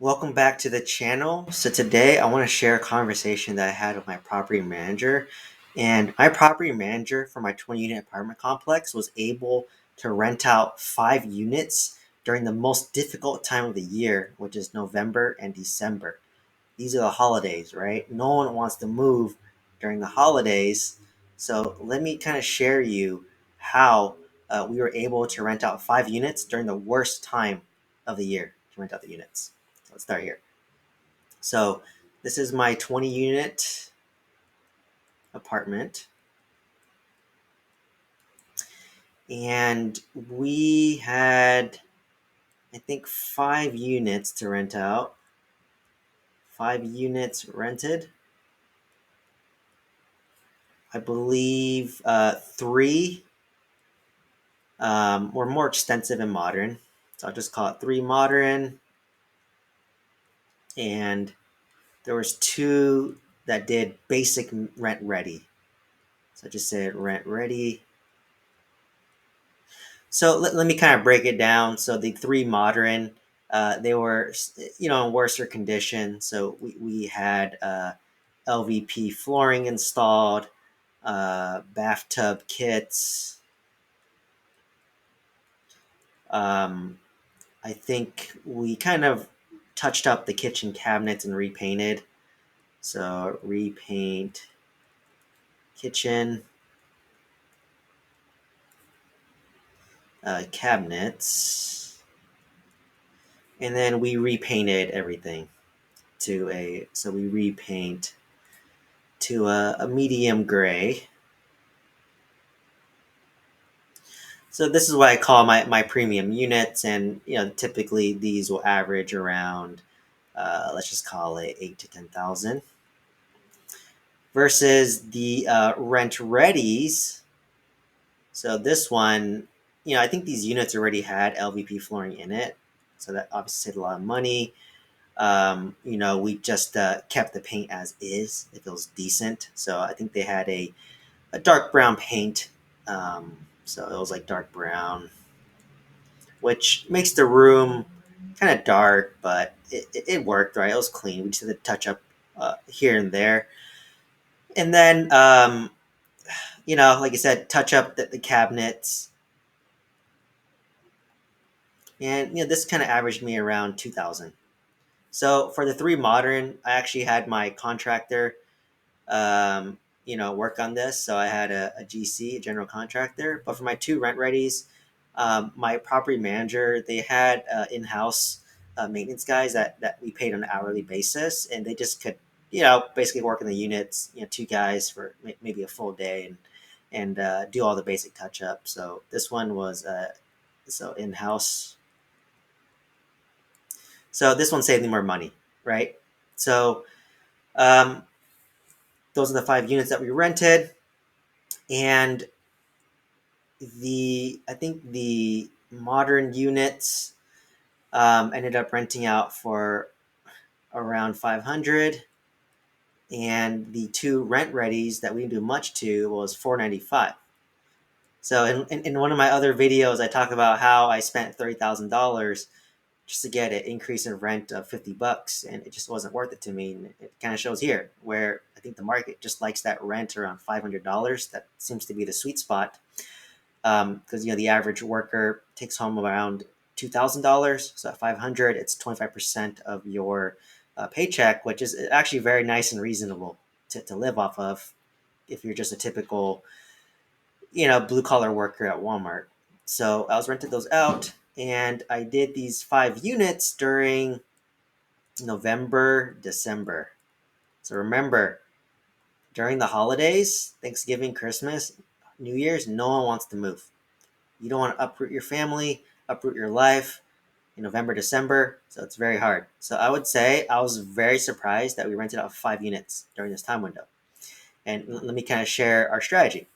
Welcome back to the channel. So today I want to share a conversation that I had with my property manager. And my property manager for my 20 unit apartment complex was able to rent out 5 units during the most difficult time of the year, which is November and December. These are the holidays, right? No one wants to move during the holidays. So let me kind of share you how we were able to rent out 5 units during the worst time of the year to rent out the units. Let's start here. So this is my 20 unit apartment. And we had, I think, 5 units to rent out. 5 units rented. I believe three were more extensive and modern. So I'll just call it three modern. And there was two that did basic rent ready. So I just said rent ready. So let me kind of break it down. So the three modern, they were, in worser condition. So we had LVP flooring installed, bathtub kits. I think we kind of touched up the kitchen cabinets and repainted. So repaint kitchen cabinets, and then we repainted everything so we repaint to a medium gray. So this is what I call my premium units, and typically these will average around, let's just call it 8 to 10,000, versus the rent readies. So this one, I think these units already had LVP flooring in it, so that obviously saved a lot of money. We just kept the paint as is if it was decent. So I think they had a dark brown paint. So it was like dark brown, which makes the room kind of dark, but it worked, right? It was clean. We just had to touch up here and there. And then, like I said, touch up the cabinets. And, this kind of averaged me around 2,000. So for the three modern, I actually had my contractor work on this. So I had a GC, a general contractor. But for my two rent readies, my property manager, they had in-house maintenance guys that we paid on an hourly basis, and they just could, basically work in the units. Two guys for maybe a full day and do all the basic touch up. So this one was so in-house. So this one saved me more money, right? So um, those are the 5 units that we rented. And I think the modern units ended up renting out for around 500, and the two rent readies that we didn't do much to was 495. So in one of my other videos, I talk about how I spent $30,000 just to get an increase in rent of $50, and it just wasn't worth it to me. And it kind of shows here where I think the market just likes that rent around $500. That seems to be the sweet spot, because the average worker takes home around $2,000. So at 500, it's 25% of your paycheck, which is actually very nice and reasonable to live off of if you're just a typical blue collar worker at Walmart. So I was renting those out, and I did these 5 units during November, December. So remember, during the holidays, Thanksgiving, Christmas, New Year's, no one wants to move. You don't want to uproot your family, uproot your life in November, December. So it's very hard. So I would say I was very surprised that we rented out 5 units during this time window. And let me kind of share our strategy.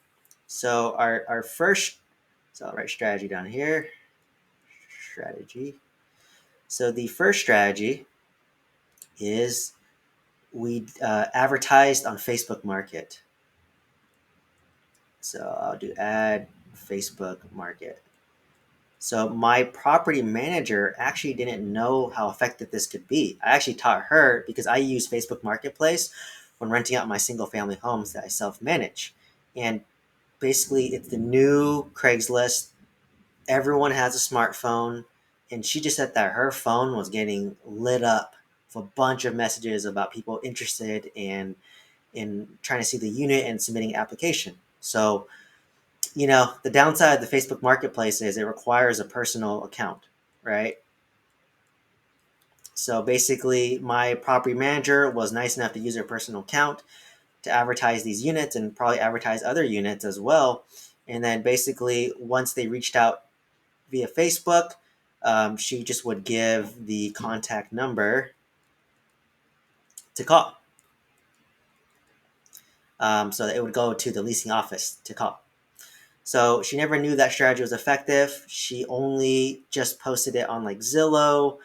So our first, so I'll write strategy down here. Strategy. So the first strategy is we advertised on Facebook Market. So I'll do ad Facebook Market. So my property manager actually didn't know how effective this could be. I actually taught her because I use Facebook Marketplace when renting out my single family homes that I self manage. And basically, it's the new Craigslist. Everyone has a smartphone. And she just said that her phone was getting lit up with a bunch of messages about people interested in trying to see the unit and submitting application. So, the downside of the Facebook Marketplace is it requires a personal account, right? So basically, my property manager was nice enough to use her personal account to advertise these units and probably advertise other units as well. And then basically, once they reached out via Facebook, she just would give the contact number to call. So it would go to the leasing office to call. So she never knew that strategy was effective. She only just posted it on like Zillow,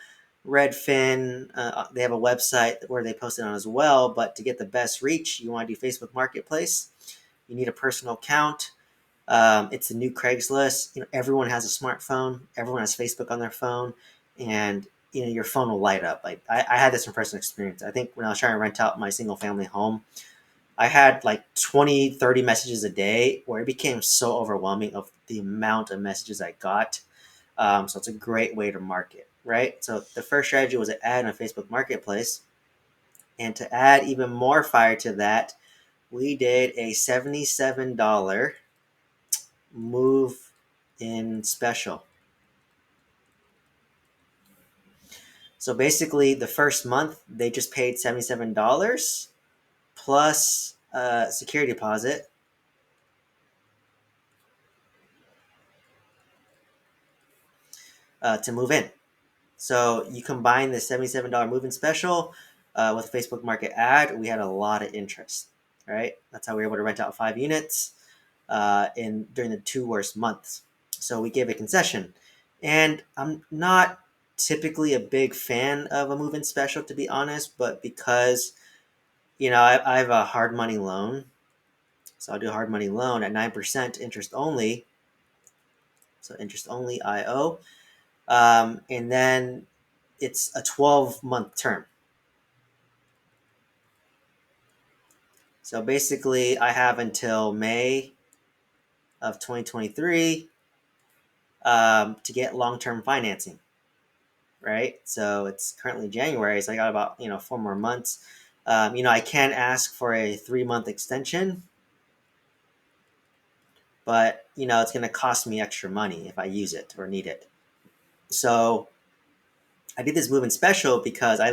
Redfin. They have a website where they post it on as well. But to get the best reach, you want to do Facebook Marketplace. You need a personal account. It's the new Craigslist. Everyone has a smartphone. Everyone has Facebook on their phone, and your phone will light up. Like I had this from personal experience. I think when I was trying to rent out my single family home, I had like 20, 30 messages a day where it became so overwhelming of the amount of messages I got. So it's a great way to market, right? So the first strategy was to add in a Facebook Marketplace. And to add even more fire to that, we did a $77 move in special. So basically, the first month, they just paid $77 plus security deposit. To move in. So you combine the $77 move-in special with a Facebook Market ad, we had a lot of interest, right? That's how we were able to rent out 5 units during the 2 worst months. So we gave a concession. And I'm not typically a big fan of a move-in special, to be honest, but because, I have a hard money loan. So I'll do a hard money loan at 9% interest only. So interest only IO. And then it's a 12-month term. So basically, I have until May of 2023 to get long-term financing, right? So it's currently January, so I got about 4 more months. I can ask for a 3-month extension, but it's going to cost me extra money if I use it or need it. So I did this move-in special because I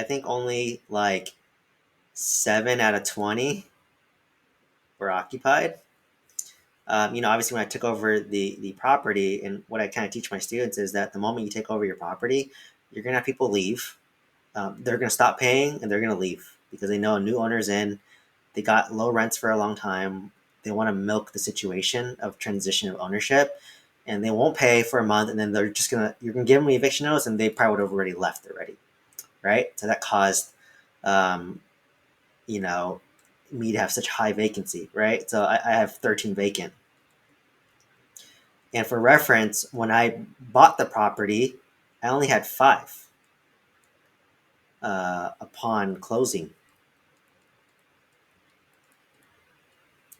think only like 7 out of 20 were occupied. Obviously when I took over the property, and what I kind of teach my students is that the moment you take over your property, you're going to have people leave. They're going to stop paying and they're going to leave because they know a new owner's in. They got low rents for a long time. They want to milk the situation of transition of ownership, and they won't pay for a month. And then you're going to give them the eviction notice, and they probably would have already left already. Right. So that caused, um, you know, me to have such high vacancy. Right. So I have 13 vacant. And for reference, when I bought the property, I only had 5 upon closing,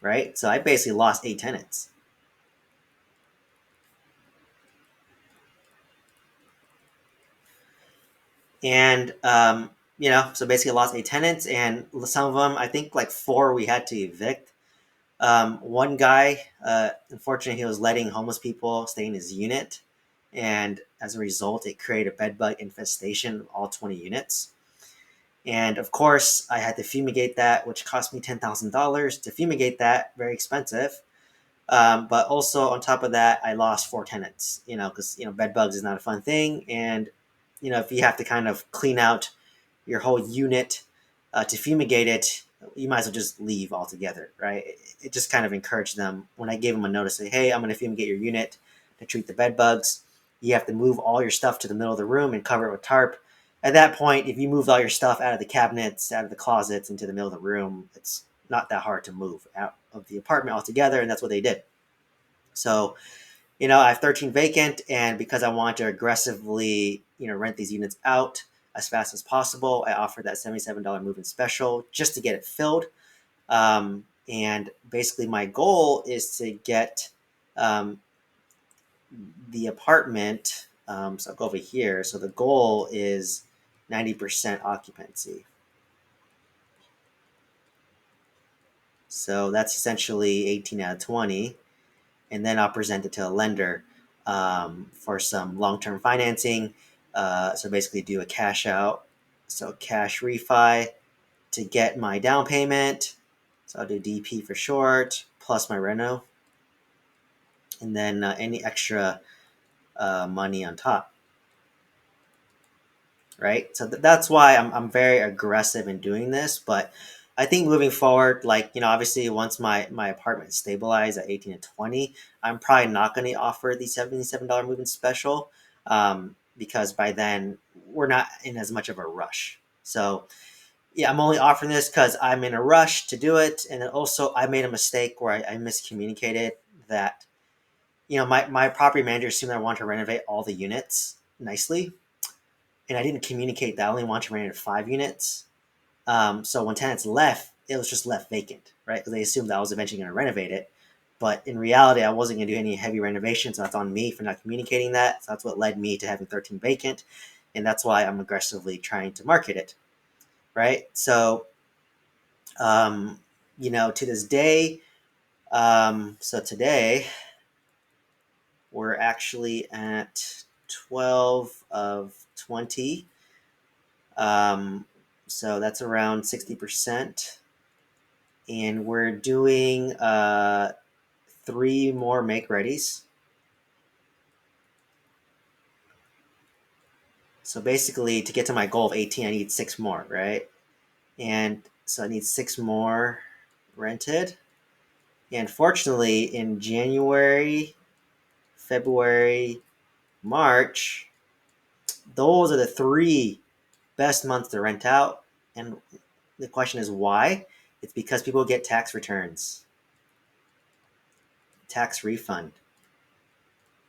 right? So I basically lost 8 tenants. And, so basically I lost 8 tenants, and some of them, I think like 4 we had to evict. One guy, unfortunately, he was letting homeless people stay in his unit. And as a result, it created a bedbug infestation of all 20 units. And of course, I had to fumigate that, which cost me $10,000 to fumigate that. Very expensive. But also on top of that, I lost 4 tenants. Because bed bugs is not a fun thing, and if you have to kind of clean out your whole unit to fumigate it, you might as well just leave altogether, right? It just kind of encouraged them when I gave them a notice, say, hey, I'm going to fumigate your unit to treat the bed bugs. You have to move all your stuff to the middle of the room and cover it with tarp. At that point, if you moved all your stuff out of the cabinets, out of the closets, into the middle of the room, it's not that hard to move out of the apartment altogether, and that's what they did. So I have 13 vacant, and because I want to aggressively, rent these units out as fast as possible, I offered that $77 move-in special just to get it filled. And basically, my goal is to get um, the apartment. So I'll go over here. So the goal is 90% occupancy. So that's essentially 18 out of 20. And then I'll present it to a lender for some long-term financing. So basically do a cash out, so cash refi to get my down payment. So I'll do DP for short, plus my reno, and then any extra money on top, right? So that's why I'm very aggressive in doing this. But I think moving forward, like, obviously once my apartment stabilized at 18 to 20, I'm probably not going to offer the $77 move-in special, because by then we're not in as much of a rush. So yeah, I'm only offering this because I'm in a rush to do it. And then also I made a mistake where I miscommunicated that, my property manager assumed I want to renovate all the units nicely. And I didn't communicate that I only want to renovate 5 units. So when tenants left, it was just left vacant, right? Because they assumed that I was eventually going to renovate it. But in reality, I wasn't going to do any heavy renovations. So that's on me for not communicating that. So that's what led me to having 13 vacant. And that's why I'm aggressively trying to market it, right? So, um, to this day, so today we're actually at 12 of 20. So that's around 60%. And we're doing 3 more make readies. So basically, to get to my goal of 18, I need 6 more, right? And so I need 6 more rented. And fortunately, in January, February, March, those are the 3 best months to rent out. And the question is why? It's because people get tax returns, tax refund,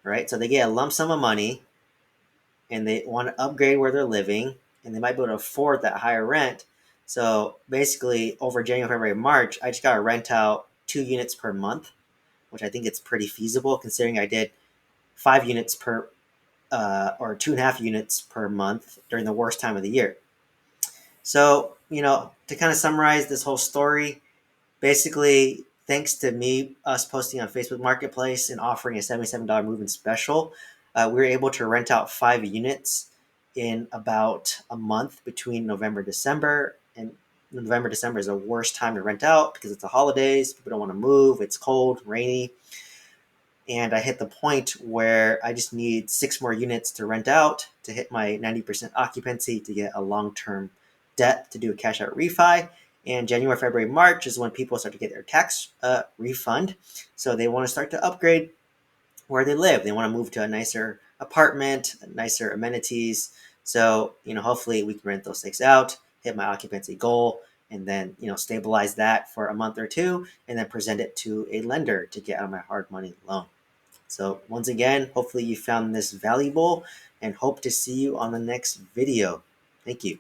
right? So they get a lump sum of money and they want to upgrade where they're living, and they might be able to afford that higher rent. So basically, over January, February, March, I just got to rent out 2 units per month, which I think it's pretty feasible considering I did 5 units per or 2.5 units per month during the worst time of the year. So, to kind of summarize this whole story, basically, thanks to us posting on Facebook Marketplace and offering a $77 move-in special, we were able to rent out 5 units in about a month between November, December. And November, December is the worst time to rent out because it's the holidays. People don't want to move. It's cold, rainy. And I hit the point where I just need 6 more units to rent out to hit my 90% occupancy to get a long-term debt to do a cash out refi. And January, February, March is when people start to get their tax refund. So they want to start to upgrade where they live. They want to move to a nicer apartment, nicer amenities. So, hopefully we can rent those 6 out, hit my occupancy goal, and then, stabilize that for a month or 2, and then present it to a lender to get out of my hard money loan. So once again, hopefully you found this valuable and hope to see you on the next video. Thank you.